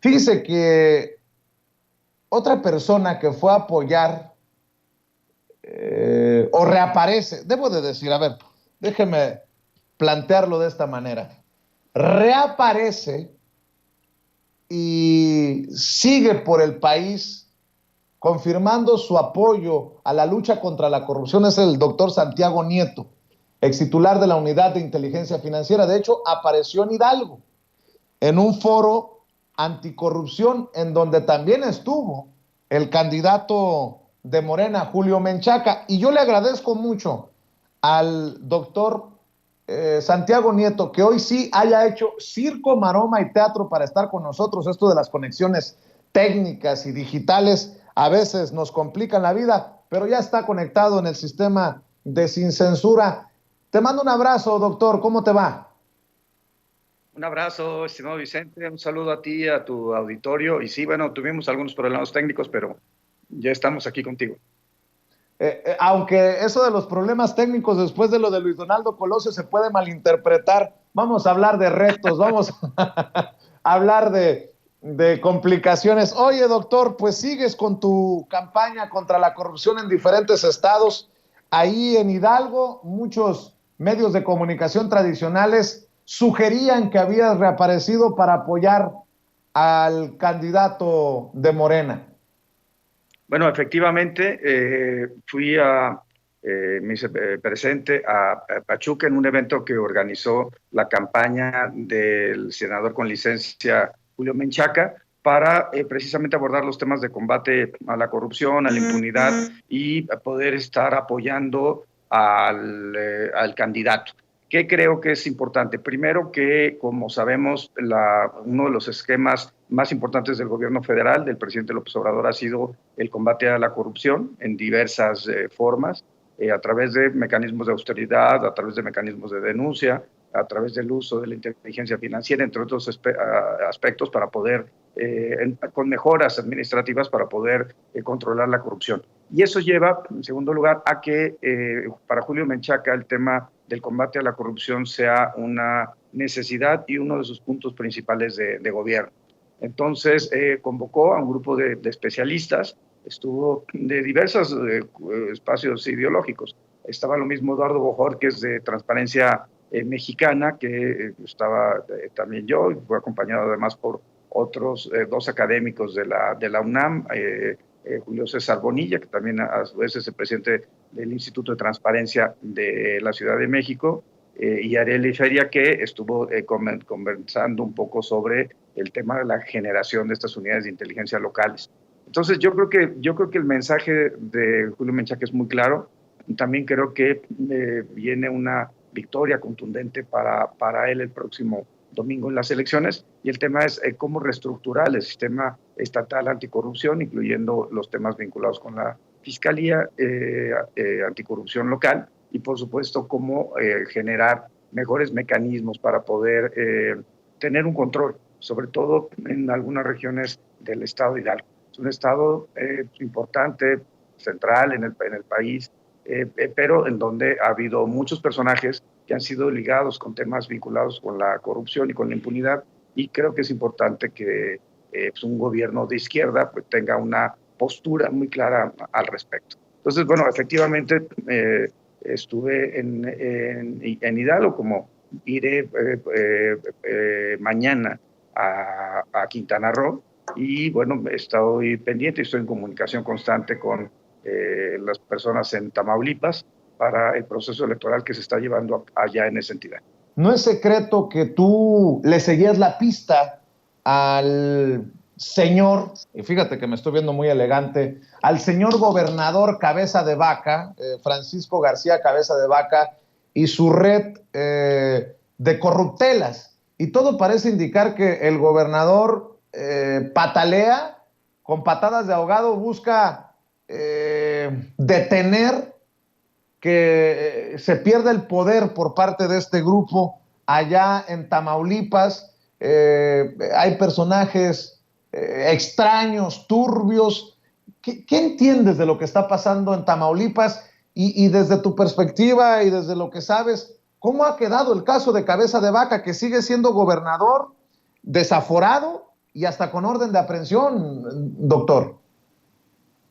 Fíjese que otra persona que fue a apoyar o reaparece, debo de decir, a ver, déjeme plantearlo de esta manera. Reaparece y sigue por el país confirmando su apoyo a la lucha contra la corrupción es el doctor Santiago Nieto, ex titular de la Unidad de Inteligencia Financiera. De hecho, apareció en Hidalgo, en un foro anticorrupción, en donde también estuvo el candidato de Morena, Julio Menchaca. Y yo le agradezco mucho al doctor Santiago Nieto, que hoy sí haya hecho circo, maroma y teatro para estar con nosotros. Esto de las conexiones técnicas y digitales a veces nos complican la vida, pero ya está conectado en el sistema de Sin Censura. Te mando un abrazo, doctor. ¿Cómo te va? Un abrazo, estimado Vicente, un saludo a ti, a tu auditorio. Y sí, bueno, tuvimos algunos problemas técnicos, pero ya estamos aquí contigo. Aunque eso de los problemas técnicos después de lo de Luis Donaldo Colosio se puede malinterpretar, vamos a hablar de retos, vamos a hablar de complicaciones. Oye, doctor, pues sigues con tu campaña contra la corrupción en diferentes estados. Ahí en Hidalgo, muchos medios de comunicación tradicionales sugerían que habías reaparecido para apoyar al candidato de Morena. Bueno, efectivamente, me hice presente a Pachuca en un evento que organizó la campaña del senador con licencia Julio Menchaca para precisamente abordar los temas de combate a la corrupción, a la impunidad y poder estar apoyando al candidato. ¿Qué creo que es importante? Primero que, como sabemos, uno de los esquemas más importantes del gobierno federal, del presidente López Obrador, ha sido el combate a la corrupción en diversas formas, a través de mecanismos de austeridad, a través de mecanismos de denuncia, a través del uso de la inteligencia financiera, entre otros aspectos, para poder, con mejoras administrativas, para poder controlar la corrupción. Y eso lleva, en segundo lugar, a que para Julio Menchaca el tema del combate a la corrupción sea una necesidad y uno de sus puntos principales de gobierno. Entonces convocó a un grupo de especialistas, estuvo de diversos espacios ideológicos. Estaba lo mismo Eduardo Bojorquez de Transparencia Mexicana, que estaba también yo, y fue acompañado además por otros dos académicos de la UNAM, Julio César Bonilla, que también a su vez es el presidente del Instituto de Transparencia de la Ciudad de México, y Arely Feria, que estuvo conversando un poco sobre el tema de la generación de estas unidades de inteligencia locales. Entonces yo creo que el mensaje de Julio Menchaca es muy claro. También creo que viene una victoria contundente para él el próximo domingo en las elecciones, y el tema es cómo reestructurar el sistema estatal anticorrupción, incluyendo los temas vinculados con la Fiscalía Anticorrupción local, y por supuesto cómo generar mejores mecanismos para poder tener un control, sobre todo en algunas regiones del estado de Hidalgo. Es un estado importante, central en el país, pero en donde ha habido muchos personajes que han sido ligados con temas vinculados con la corrupción y con la impunidad, y creo que es importante que pues un gobierno de izquierda pues tenga una postura muy clara al respecto. Entonces, bueno, efectivamente estuve en Hidalgo, como iré mañana a Quintana Roo, y bueno, estoy pendiente, estoy en comunicación constante con las personas en Tamaulipas para el proceso electoral que se está llevando allá en esa entidad. No es secreto que tú le seguías la pista al señor, y fíjate que me estoy viendo muy elegante, al señor gobernador Cabeza de Vaca, Francisco García Cabeza de Vaca, y su red de corruptelas. Y todo parece indicar que el gobernador patalea, con patadas de ahogado, busca detener que se pierda el poder por parte de este grupo allá en Tamaulipas. Hay personajes extraños, turbios. ¿Qué entiendes de lo que está pasando en Tamaulipas? Y desde tu perspectiva y desde lo que sabes, ¿cómo ha quedado el caso de Cabeza de Vaca, que sigue siendo gobernador, desaforado y hasta con orden de aprehensión, doctor.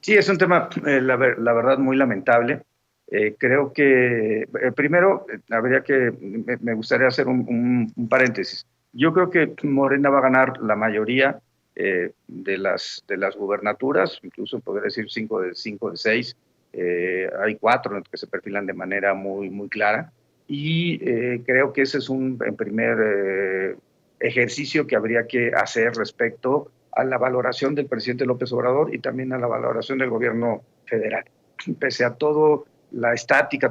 Sí, es un tema, la verdad, muy lamentable. Creo que, primero, me gustaría hacer un paréntesis. Yo creo que Morena va a ganar la mayoría de las gubernaturas, incluso podría decir 5 de 6. Hay 4 que se perfilan de manera muy clara. Y creo que ese es un primer ejercicio que habría que hacer respecto a la valoración del presidente López Obrador y también a la valoración del gobierno federal. Pese a toda la estática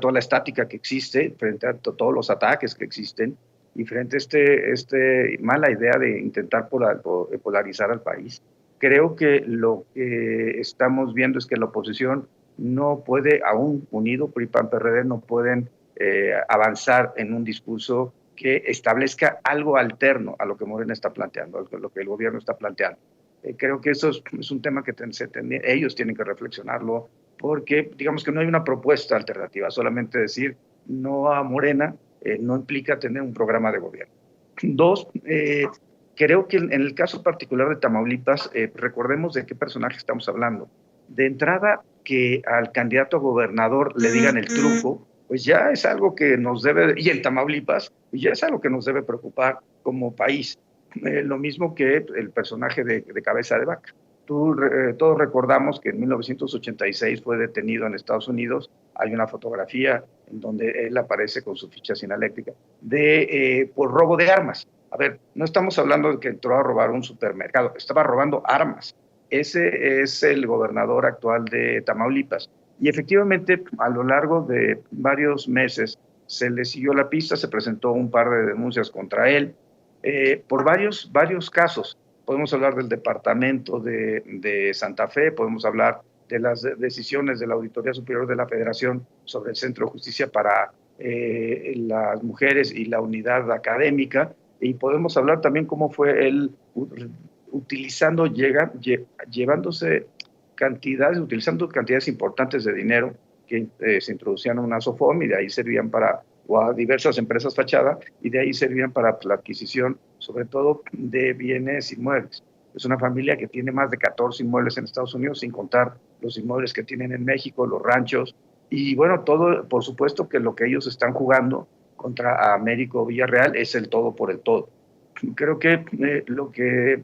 que existe, frente a todos los ataques que existen y frente a este mala idea de intentar polarizar al país, creo que lo que estamos viendo es que la oposición no puede, aún unido, PRI, PAN, PRD, no pueden avanzar en un discurso que establezca algo alterno a lo que Morena está planteando, a lo que el gobierno está planteando. Creo que eso es un tema que ellos tienen que reflexionarlo, porque digamos que no hay una propuesta alternativa, solamente decir no a Morena no implica tener un programa de gobierno. 2, creo que en el caso particular de Tamaulipas, recordemos de qué personaje estamos hablando. De entrada, que al candidato a gobernador le digan el truco, pues ya es algo que nos debe, y en Tamaulipas, ya es algo que nos debe preocupar como país. Lo mismo que el personaje de Cabeza de Vaca. Todos recordamos que en 1986 fue detenido en Estados Unidos. Hay una fotografía en donde él aparece con su ficha sinaléctrica por robo de armas. A ver, no estamos hablando de que entró a robar un supermercado, estaba robando armas. Ese es el gobernador actual de Tamaulipas. Y efectivamente, a lo largo de varios meses se le siguió la pista, se presentó un par de denuncias contra él por varios casos. Podemos hablar del departamento de Santa Fe, podemos hablar de las decisiones de la Auditoría Superior de la Federación sobre el Centro de Justicia para las mujeres y la unidad académica, y podemos hablar también cómo fue él utilizando cantidades importantes de dinero que se introducían a una SOFOM y de ahí servían o a diversas empresas fachada, y de ahí servían para la adquisición, sobre todo, de bienes inmuebles. Es una familia que tiene más de 14 inmuebles en Estados Unidos, sin contar los inmuebles que tienen en México, los ranchos, y bueno, todo, por supuesto que lo que ellos están jugando contra Américo Villarreal es el todo por el todo. Creo que lo que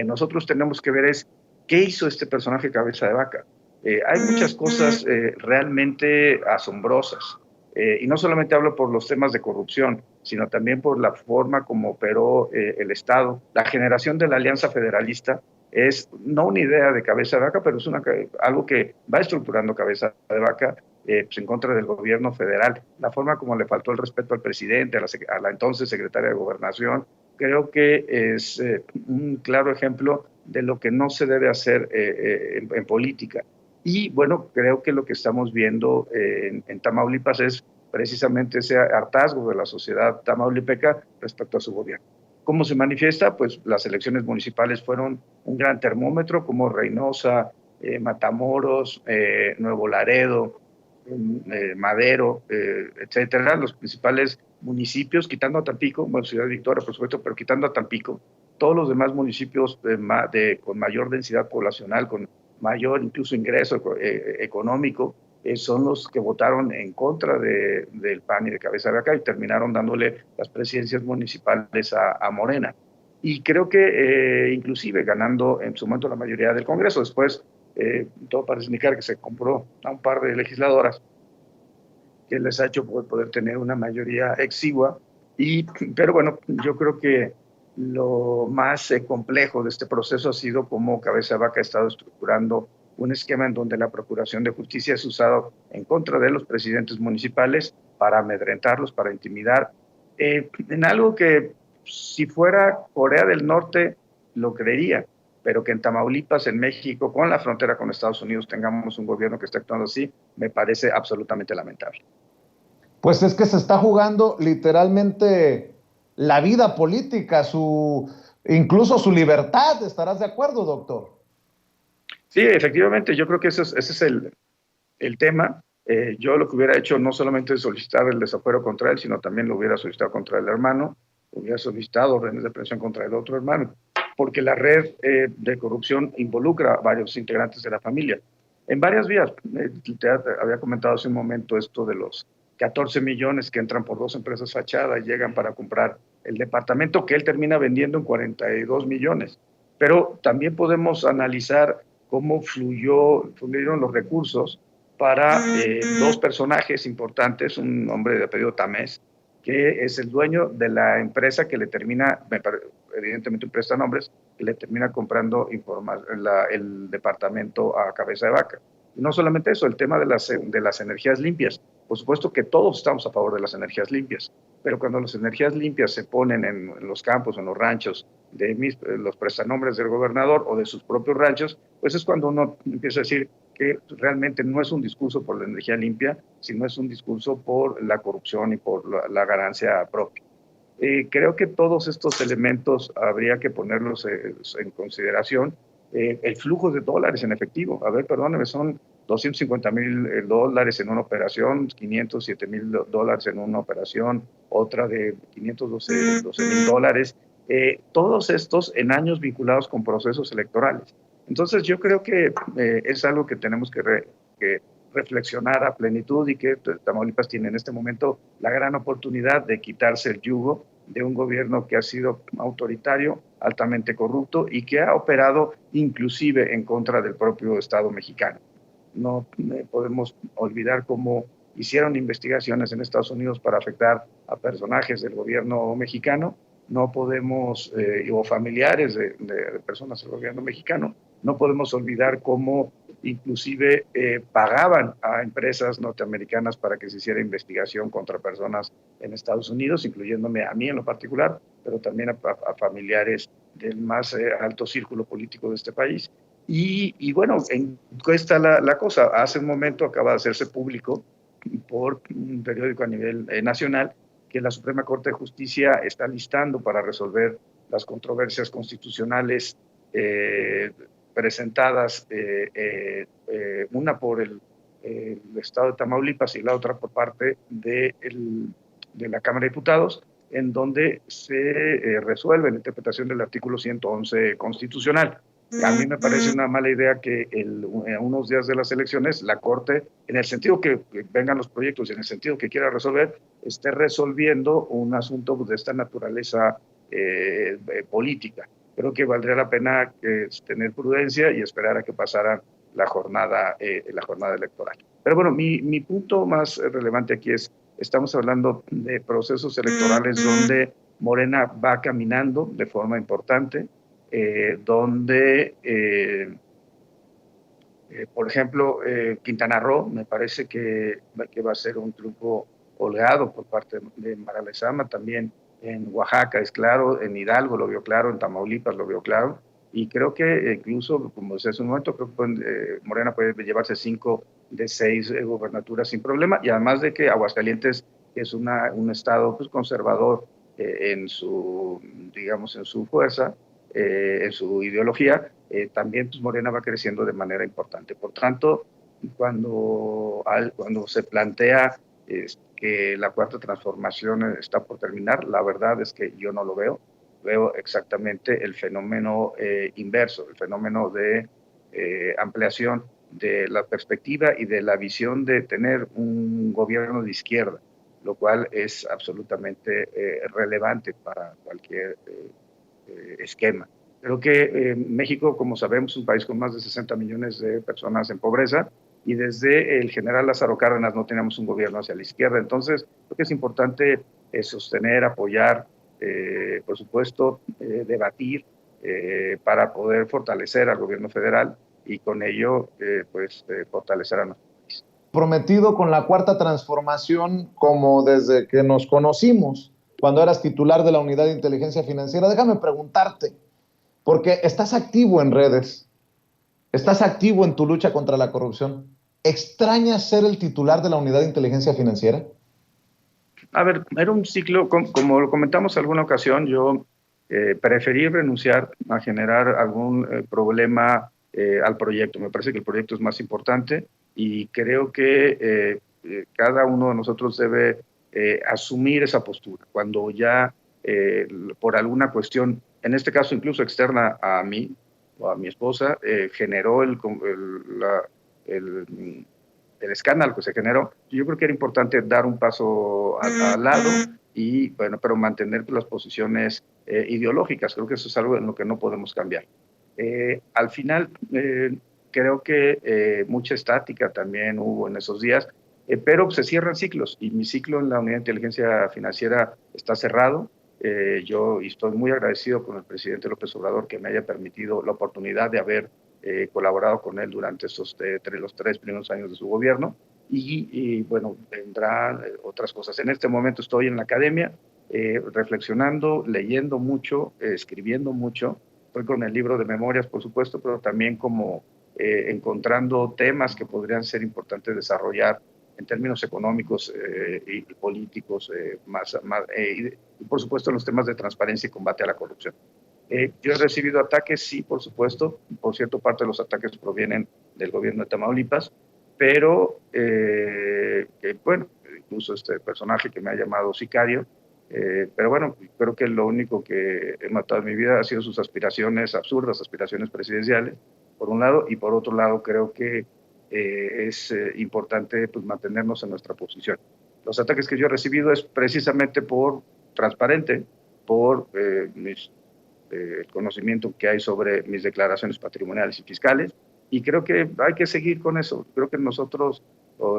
nosotros tenemos que ver es qué hizo este personaje Cabeza de Vaca. Hay muchas cosas realmente asombrosas. Y no solamente hablo por los temas de corrupción, sino también por la forma como operó el Estado. La generación de la Alianza Federalista es no una idea de Cabeza de Vaca, pero es algo que va estructurando Cabeza de Vaca pues en contra del gobierno federal. La forma como le faltó el respeto al presidente, a la entonces secretaria de Gobernación, creo que es un claro ejemplo de lo que no se debe hacer en política. Y bueno, creo que lo que estamos viendo en Tamaulipas es precisamente ese hartazgo de la sociedad tamaulipeca respecto a su gobierno. ¿Cómo se manifiesta? Pues las elecciones municipales fueron un gran termómetro, como Reynosa, Matamoros, Nuevo Laredo, Madero, etcétera, los principales municipios, quitando a Tampico, bueno, Ciudad Victoria, por supuesto, pero quitando a Tampico, todos los demás municipios con mayor densidad poblacional, con mayor incluso ingreso económico, son los que votaron en contra del PAN y de Cabeza de Vaca y terminaron dándole las presidencias municipales a Morena. Y creo que inclusive ganando en su momento la mayoría del Congreso. Después todo parece indicar que se compró a un par de legisladoras que les ha hecho poder tener una mayoría exigua. Pero bueno, yo creo que lo más complejo de este proceso ha sido cómo Cabeza de Vaca ha estado estructurando un esquema en donde la Procuración de Justicia es usado en contra de los presidentes municipales para amedrentarlos, para intimidar, en algo que si fuera Corea del Norte lo creería, pero que en Tamaulipas, en México, con la frontera con Estados Unidos, tengamos un gobierno que esté actuando así, me parece absolutamente lamentable. Pues es que se está jugando literalmente la vida política, incluso su libertad. ¿Estarás de acuerdo, doctor? Sí, efectivamente, yo creo que ese es el tema. Yo lo que hubiera hecho no solamente es solicitar el desafuero contra él, sino también lo hubiera solicitado contra el hermano, hubiera solicitado órdenes de presión contra el otro hermano. porque la red de corrupción involucra a varios integrantes de la familia. En varias vías, te había comentado hace un momento esto de los 14 millones que entran por 2 empresas fachada y llegan para comprar el departamento que él termina vendiendo en 42 millones. Pero también podemos analizar cómo fluyeron los recursos para 2 personajes importantes, un hombre de apellido Tamés, que es el dueño de la empresa que le termina, evidentemente un prestanombres, que le termina comprando el departamento a cabeza de vaca. Y no solamente eso, el tema de las energías limpias. Por supuesto que todos estamos a favor de las energías limpias, pero cuando las energías limpias se ponen en los campos, en los ranchos de los prestanombres del gobernador o de sus propios ranchos, pues es cuando uno empieza a decir que realmente no es un discurso por la energía limpia, sino es un discurso por la corrupción y por la ganancia propia. Creo que todos estos elementos habría que ponerlos en consideración. El flujo de dólares en efectivo, a ver, perdóneme, son $250,000 en una operación, $507,000 en una operación, otra de $512,000, todos estos en años vinculados con procesos electorales. Entonces yo creo que es algo que tenemos que reflexionar a plenitud y que Tamaulipas tiene en este momento la gran oportunidad de quitarse el yugo de un gobierno que ha sido autoritario, altamente corrupto y que ha operado inclusive en contra del propio Estado mexicano. No podemos olvidar cómo hicieron investigaciones en Estados Unidos para afectar a personajes del gobierno mexicano. No podemos, o familiares de personas del gobierno mexicano, no podemos olvidar cómo inclusive pagaban a empresas norteamericanas para que se hiciera investigación contra personas en Estados Unidos, incluyéndome a mí en lo particular, pero también a familiares del más alto círculo político de este país. Y bueno, ¿en qué está la cosa? Hace un momento acaba de hacerse público por un periódico a nivel nacional que la Suprema Corte de Justicia está listando para resolver las controversias constitucionales presentadas, una por el Estado de Tamaulipas y la otra por parte de la Cámara de Diputados, en donde se resuelve la interpretación del artículo 111 constitucional. A mí me parece una mala idea que unos días de las elecciones la Corte, en el sentido que vengan los proyectos y en el sentido que quiera resolver, esté resolviendo un asunto de esta naturaleza política. Creo que valdría la pena tener prudencia y esperar a que pasara la jornada electoral. Pero bueno, mi punto más relevante aquí es, estamos hablando de procesos electorales donde Morena va caminando de forma importante, donde, por ejemplo, Quintana Roo me parece que va a ser un triunfo holgado por parte de Mara Lezama, también en Oaxaca es claro, en Hidalgo lo vio claro, en Tamaulipas lo vio claro, y creo que incluso, como decía hace un momento, creo que Morena puede llevarse 5 de 6 gobernaturas sin problema, y además de que Aguascalientes es un estado pues, conservador en su, digamos, en su fuerza, en su ideología, también pues, Morena va creciendo de manera importante. Por tanto, cuando se plantea que la cuarta transformación está por terminar, la verdad es que yo no lo veo. Veo exactamente el fenómeno inverso, el fenómeno de ampliación de la perspectiva y de la visión de tener un gobierno de izquierda, lo cual es absolutamente relevante para cualquier esquema. Creo que México, como sabemos, es un país con más de 60 millones de personas en pobreza y desde el general Lázaro Cárdenas no teníamos un gobierno hacia la izquierda. Entonces, creo que es importante sostener, apoyar, por supuesto, debatir para poder fortalecer al gobierno federal y con ello, fortalecer a nuestro país. Prometido con la cuarta transformación como desde que nos conocimos, cuando eras titular de la Unidad de Inteligencia Financiera. Déjame preguntarte, porque estás activo en redes, estás activo en tu lucha contra la corrupción. ¿Extrañas ser el titular de la Unidad de Inteligencia Financiera? A ver, era un ciclo, como lo comentamos en alguna ocasión, yo preferí renunciar a generar algún problema al proyecto. Me parece que el proyecto es más importante y creo que cada uno de nosotros debe asumir esa postura. Cuando ya por alguna cuestión en este caso incluso externa a mí o a mi esposa, generó el, el escándalo que se generó. Yo creo que era importante dar un paso al lado y, bueno, pero mantener las posiciones ideológicas. Creo que eso es algo en lo que no podemos cambiar. Al final, creo que mucha estática también hubo en esos días, pero se cierran ciclos y mi ciclo en la Unidad de Inteligencia Financiera está cerrado. Yo estoy muy agradecido con el presidente López Obrador que me haya permitido la oportunidad de haber colaborado con él durante los 3 primeros años de su gobierno y bueno, vendrán otras cosas. En este momento estoy en la academia reflexionando, leyendo mucho, escribiendo mucho. Estoy con el libro de memorias, por supuesto, pero también como encontrando temas que podrían ser importantes desarrollar en términos económicos y políticos, y por supuesto los temas de transparencia y combate a la corrupción. Yo he recibido ataques, sí, por supuesto. Por cierto, parte de los ataques provienen del gobierno de Tamaulipas, pero, bueno, incluso este personaje que me ha llamado sicario, pero bueno, creo que lo único que he matado en mi vida ha sido sus aspiraciones, absurdas aspiraciones presidenciales, por un lado, y por otro lado creo que es importante pues, mantenernos en nuestra posición. Los ataques que yo he recibido es precisamente por transparente, por el conocimiento que hay sobre mis declaraciones patrimoniales y fiscales, y creo que hay que seguir con eso. Creo que nosotros,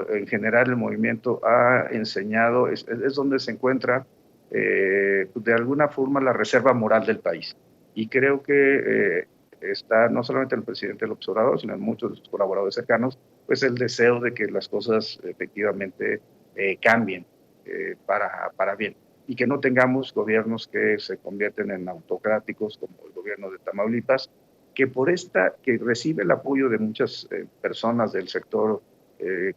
en general, el movimiento ha enseñado, es donde se encuentra de alguna forma la reserva moral del país. Y creo que está no solamente el presidente López Obrador, sino en muchos de sus colaboradores cercanos, pues el deseo de que las cosas efectivamente cambien para bien y que no tengamos gobiernos que se convierten en autocráticos como el gobierno de Tamaulipas, que que recibe el apoyo de muchas personas del sector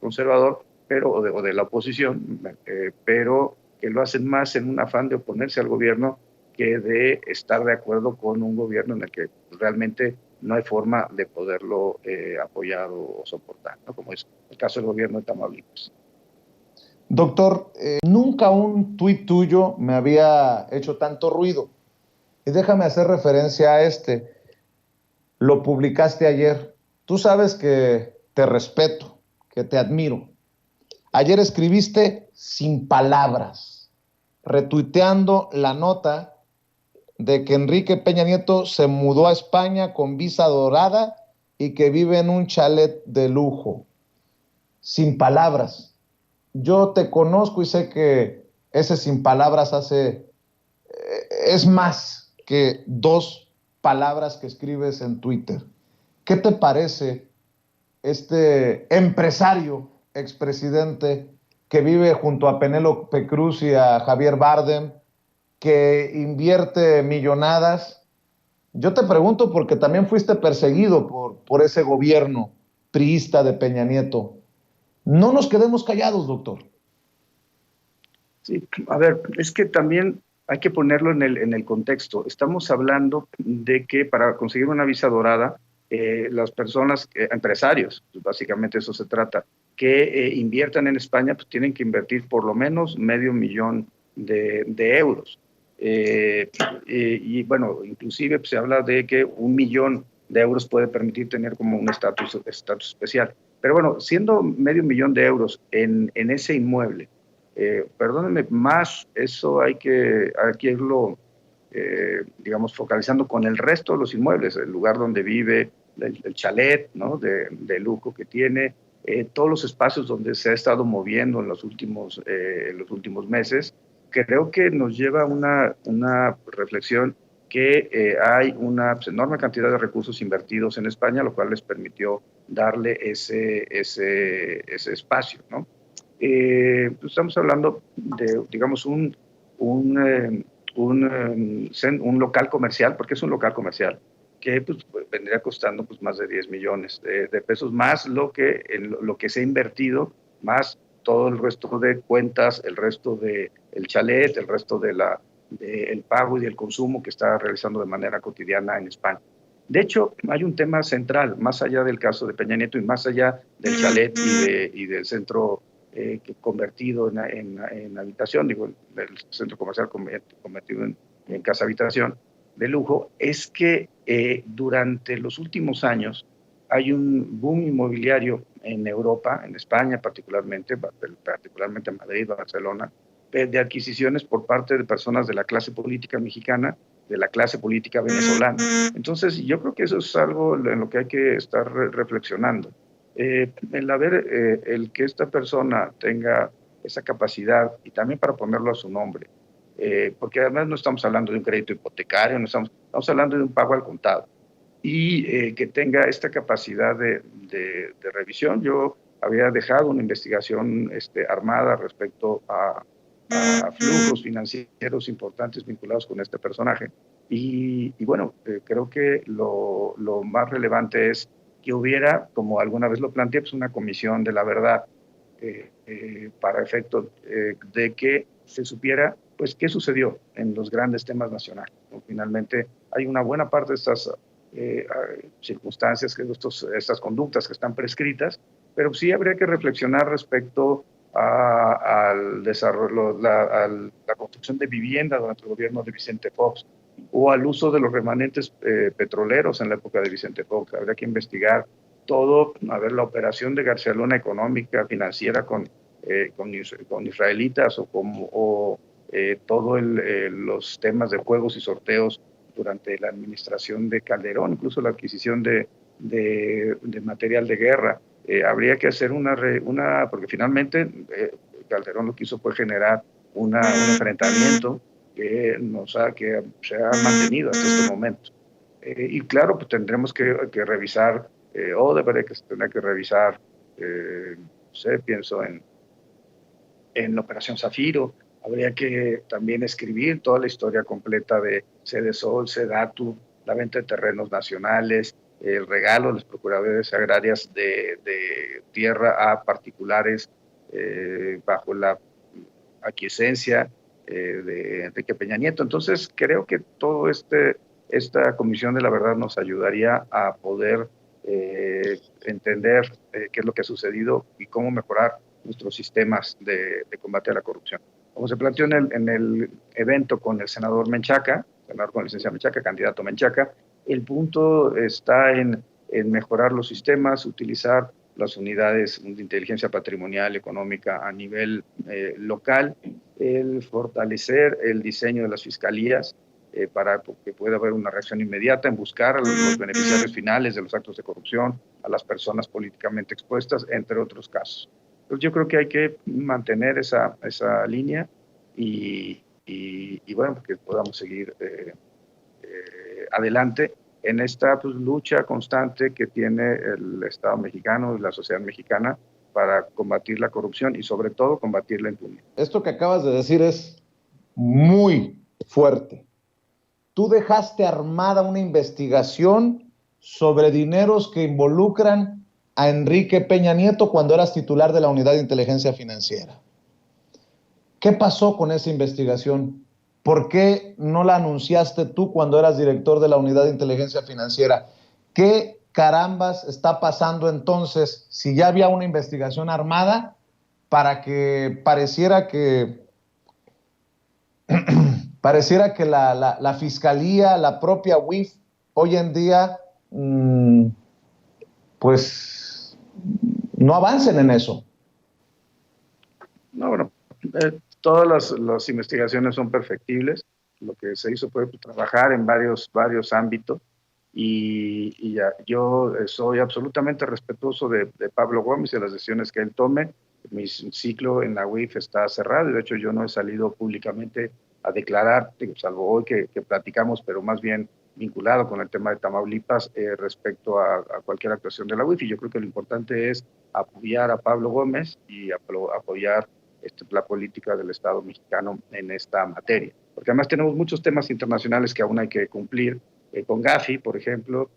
conservador, pero o de la oposición, pero que lo hacen más en un afán de oponerse al gobierno que de estar de acuerdo con un gobierno en el que realmente no hay forma de poderlo apoyar o soportar, ¿no? Como es el caso del gobierno de Tamaulipas. Doctor, nunca un tuit tuyo me había hecho tanto ruido. Y déjame hacer referencia a este. Lo publicaste ayer. Tú sabes que te respeto, que te admiro. Ayer escribiste sin palabras, retuiteando la nota de que Enrique Peña Nieto se mudó a España con visa dorada y que vive en un chalet de lujo. Sin palabras. Yo te conozco y sé que ese sin palabras es más que 2 palabras que escribes en Twitter. ¿Qué te parece este empresario, expresidente, que vive junto a Penélope Cruz y a Javier Bardem, que invierte millonadas? Yo te pregunto porque también fuiste perseguido por ese gobierno priista de Peña Nieto. No nos quedemos callados, doctor. Sí, a ver, es que también hay que ponerlo en el contexto. Estamos hablando de que para conseguir una visa dorada, las personas, empresarios, pues básicamente eso se trata, que inviertan en España, pues tienen que invertir por lo menos $500,000 de euros. Y bueno, inclusive pues, se habla de que $1,000,000 puede permitir tener como un estatus especial. Pero bueno, siendo $500,000 de euros en ese inmueble, perdónenme, más eso hay que irlo, digamos, focalizando con el resto de los inmuebles, el lugar donde vive, el chalet, ¿no? de lujo que tiene, todos los espacios donde se ha estado moviendo en los últimos meses. Creo que nos lleva a una reflexión que hay una enorme cantidad de recursos invertidos en España, lo cual les permitió darle ese espacio, ¿no? Estamos hablando de, digamos, un local comercial, porque es un local comercial, que pues, vendría costando pues, más de 10 millones de pesos, más lo que se ha invertido, más todo el resto de cuentas, el resto del chalet, el resto del pago y del consumo que está realizando de manera cotidiana en España. De hecho, hay un tema central, más allá del caso de Peña Nieto y más allá del chalet y del centro convertido en habitación, digo, el centro comercial convertido en casa habitación, de lujo, es que durante los últimos años hay un boom inmobiliario en Europa, en España particularmente en Madrid, Barcelona, de adquisiciones por parte de personas de la clase política mexicana, de la clase política venezolana. Entonces, yo creo que eso es algo en lo que hay que estar reflexionando. El que esta persona tenga esa capacidad, y también para ponerlo a su nombre, porque además no estamos hablando de un crédito hipotecario, estamos hablando de un pago al contado, y que tenga esta capacidad de revisión. Yo había dejado una investigación armada respecto a flujos financieros importantes vinculados con este personaje. Y bueno, creo que lo más relevante es que hubiera, como alguna vez lo planteé, pues una comisión de la verdad para efecto de que se supiera pues qué sucedió en los grandes temas nacionales, ¿no? Finalmente hay una buena parte de estas circunstancias, estas conductas que están prescritas, pero sí habría que reflexionar respecto al desarrollo, a la construcción de vivienda durante el gobierno de Vicente Fox, o al uso de los remanentes petroleros en la época de Vicente Fox. Habría que investigar todo, a ver, la operación de García Luna económica, financiera con israelitas, o todos los temas de juegos y sorteos durante la administración de Calderón, incluso la adquisición de material de guerra. Habría que hacer porque finalmente Calderón lo que hizo fue generar un enfrentamiento que se ha mantenido hasta este momento. Y claro, pues tendremos que revisar, o debería que se tendrá que revisar, no sé, pienso en la Operación Zafiro. Habría que también escribir toda la historia completa de Sedesol, Sedatu, la venta de terrenos nacionales, el regalo de las procuradurías agrarias de tierra a particulares bajo la aquiescencia de Enrique Peña Nieto. Entonces, creo que esta Comisión de la Verdad nos ayudaría a poder entender qué es lo que ha sucedido y cómo mejorar nuestros sistemas de combate a la corrupción. Como se planteó en el evento con el senador Menchaca, senador con licencia Menchaca, candidato Menchaca, el punto está en mejorar los sistemas, utilizar las unidades de inteligencia patrimonial, económica a nivel local, el fortalecer el diseño de las fiscalías para que pueda haber una reacción inmediata en buscar a los beneficiarios finales de los actos de corrupción, a las personas políticamente expuestas, entre otros casos. Entonces yo creo que hay que mantener esa línea y bueno, que podamos seguir adelante en esta lucha constante que tiene el Estado mexicano y la sociedad mexicana para combatir la corrupción y sobre todo combatir la impunidad. Esto que acabas de decir es muy fuerte. Tú dejaste armada una investigación sobre dineros que involucran a Enrique Peña Nieto cuando eras titular de la Unidad de Inteligencia Financiera. ¿Qué pasó con esa investigación? ¿Por qué no la anunciaste tú cuando eras director de la Unidad de Inteligencia Financiera? ¿Qué carambas está pasando entonces si ya había una investigación armada para que pareciera que la Fiscalía, la propia UIF, hoy en día, pues, no avancen en eso? No, bueno, todas las investigaciones son perfectibles. Lo que se hizo fue trabajar en varios ámbitos y yo soy absolutamente respetuoso de Pablo Gómez y de las decisiones que él tome. Mi ciclo en la UIF está cerrado y de hecho yo no he salido públicamente a declarar, salvo hoy que platicamos, pero más bien vinculado con el tema de Tamaulipas respecto a cualquier actuación de la UIF. Y yo creo que lo importante es apoyar a Pablo Gómez y apoyar la política del Estado mexicano en esta materia. Porque además tenemos muchos temas internacionales que aún hay que cumplir, con Gafi, por ejemplo,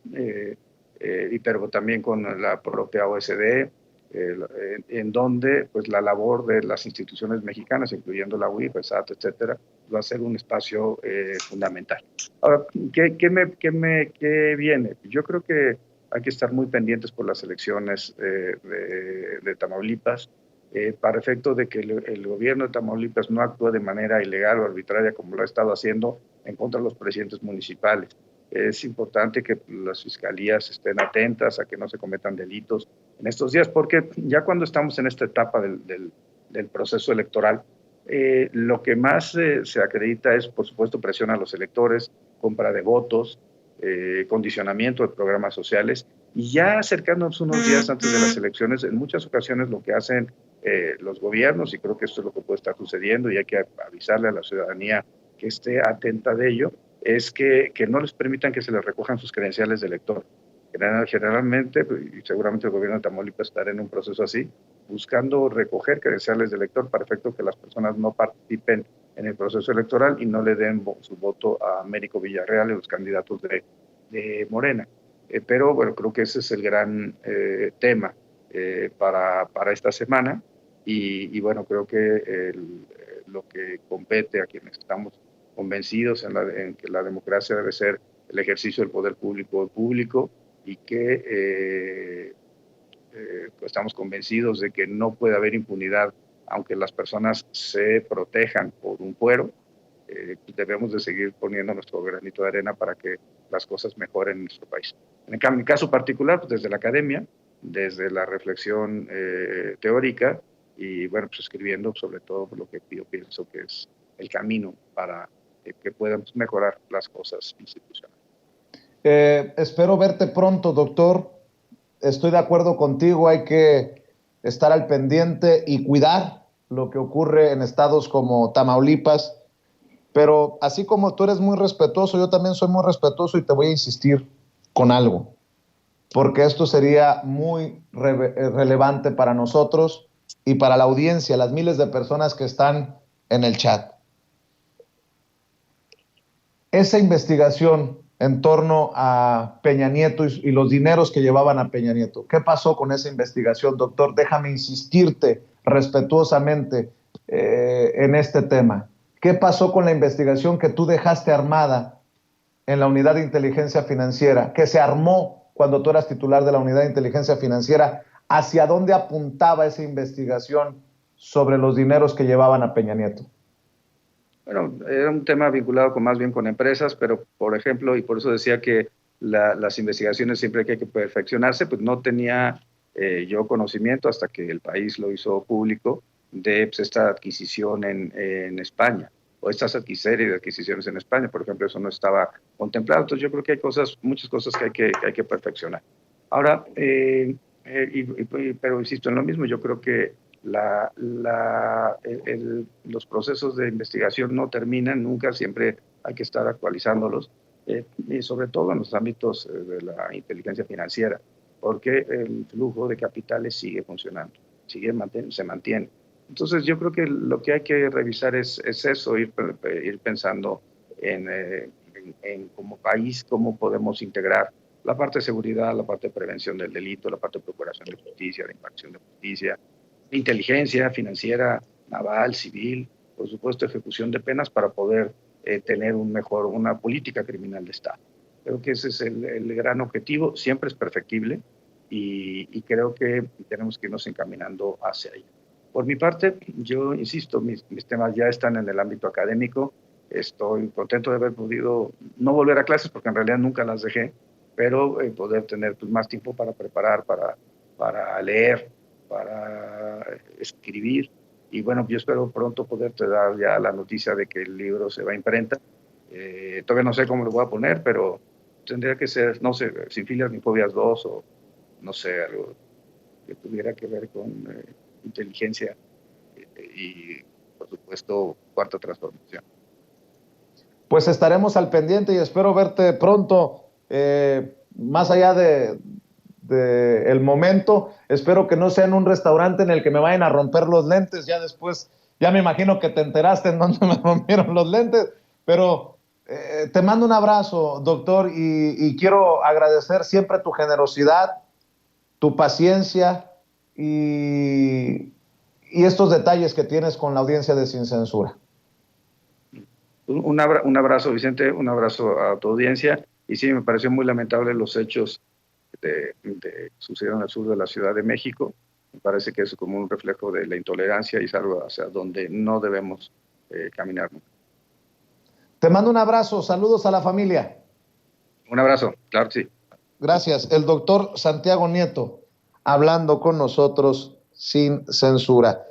pero también con la propia OSD, en donde pues la labor de las instituciones mexicanas, incluyendo la UIF, el SAT, etcétera, va a ser un espacio fundamental. Ahora, ¿qué viene? Yo creo que hay que estar muy pendientes por las elecciones de Tamaulipas, para efecto de que el gobierno de Tamaulipas no actúe de manera ilegal o arbitraria como lo ha estado haciendo en contra de los presidentes municipales. Es importante que las fiscalías estén atentas a que no se cometan delitos en estos días, porque ya cuando estamos en esta etapa del proceso electoral, lo que más se acredita es, por supuesto, presión a los electores, compra de votos, condicionamiento de programas sociales, y ya acercándonos unos días antes de las elecciones, en muchas ocasiones lo que hacen los gobiernos, y creo que esto es lo que puede estar sucediendo, y hay que avisarle a la ciudadanía que esté atenta de ello, es que no les permitan que se les recojan sus credenciales de elector. Generalmente, y seguramente el gobierno de Tamaulipas estará en un proceso así, buscando recoger credenciales de elector para efecto que las personas no participen en el proceso electoral y no le den su voto a Américo Villarreal y los candidatos de Morena. Pero bueno, creo que ese es el gran tema para esta semana y bueno, creo que lo que compete a quienes estamos convencidos en que la democracia debe ser el ejercicio del poder público y que pues estamos convencidos de que no puede haber impunidad aunque las personas se protejan por un fuero. Debemos de seguir poniendo nuestro granito de arena para que las cosas mejoren en nuestro país. En mi caso particular, pues desde la academia, desde la reflexión teórica y bueno, pues escribiendo sobre todo lo que yo pienso que es el camino para que podamos mejorar las cosas institucionales. Espero verte pronto, doctor. Estoy de acuerdo contigo, hay que estar al pendiente y cuidar lo que ocurre en estados como Tamaulipas, pero así como tú eres muy respetuoso, yo también soy muy respetuoso y te voy a insistir con algo, porque esto sería muy relevante para nosotros y para la audiencia, las miles de personas que están en el chat. Esa investigación en torno a Peña Nieto y los dineros que llevaban a Peña Nieto. ¿Qué pasó con esa investigación, doctor? Déjame insistirte respetuosamente en este tema. ¿Qué pasó con la investigación que tú dejaste armada en la Unidad de Inteligencia Financiera, que se armó cuando tú eras titular de la Unidad de Inteligencia Financiera? ¿Hacia dónde apuntaba esa investigación sobre los dineros que llevaban a Peña Nieto? Bueno, era un tema vinculado más bien con empresas, pero por ejemplo, y por eso decía que las investigaciones siempre hay que perfeccionarse, pues no tenía yo conocimiento hasta que el país lo hizo público de pues, esta adquisición en España, o esta serie de adquisiciones en España, por ejemplo, eso no estaba contemplado. Entonces yo creo que hay muchas cosas que hay que perfeccionar. Ahora, pero insisto en lo mismo, yo creo que los procesos de investigación no terminan nunca, siempre hay que estar actualizándolos, y sobre todo en los ámbitos de la inteligencia financiera, porque el flujo de capitales sigue funcionando, se mantiene. Entonces yo creo que lo que hay que revisar es eso, ir pensando en como país cómo podemos integrar la parte de seguridad, la parte de prevención del delito, la parte de procuración de justicia, de impartición de justicia, inteligencia financiera, naval, civil, por supuesto ejecución de penas para poder tener una política criminal de Estado. Creo que ese es el gran objetivo, siempre es perfectible y creo que tenemos que irnos encaminando hacia ahí. Por mi parte, yo insisto, mis temas ya están en el ámbito académico, estoy contento de haber podido no volver a clases porque en realidad nunca las dejé, pero poder tener pues, más tiempo para preparar, para leer, para escribir. Y bueno, yo espero pronto poderte dar ya la noticia de que el libro se va a imprenta. Todavía no sé cómo lo voy a poner, pero tendría que ser, no sé, Sin filias ni fobias 2 o no sé, algo que tuviera que ver con inteligencia y, por supuesto, cuarta transformación. Pues estaremos al pendiente y espero verte pronto. Más allá de el momento, espero que no sea en un restaurante en el que me vayan a romper los lentes. Ya después, ya me imagino que te enteraste en dónde me rompieron los lentes, pero te mando un abrazo, doctor, y quiero agradecer siempre tu generosidad, tu paciencia y estos detalles que tienes con la audiencia de Sin Censura. Un abrazo, Vicente, un abrazo a tu audiencia. Y sí, me pareció muy lamentable los hechos que sucedieron al sur de la Ciudad de México. Me parece que es como un reflejo de la intolerancia y es algo hacia donde no debemos caminar. Te mando un abrazo, saludos a la familia. Un abrazo, claro que sí. Gracias. El doctor Santiago Nieto, hablando con nosotros sin censura.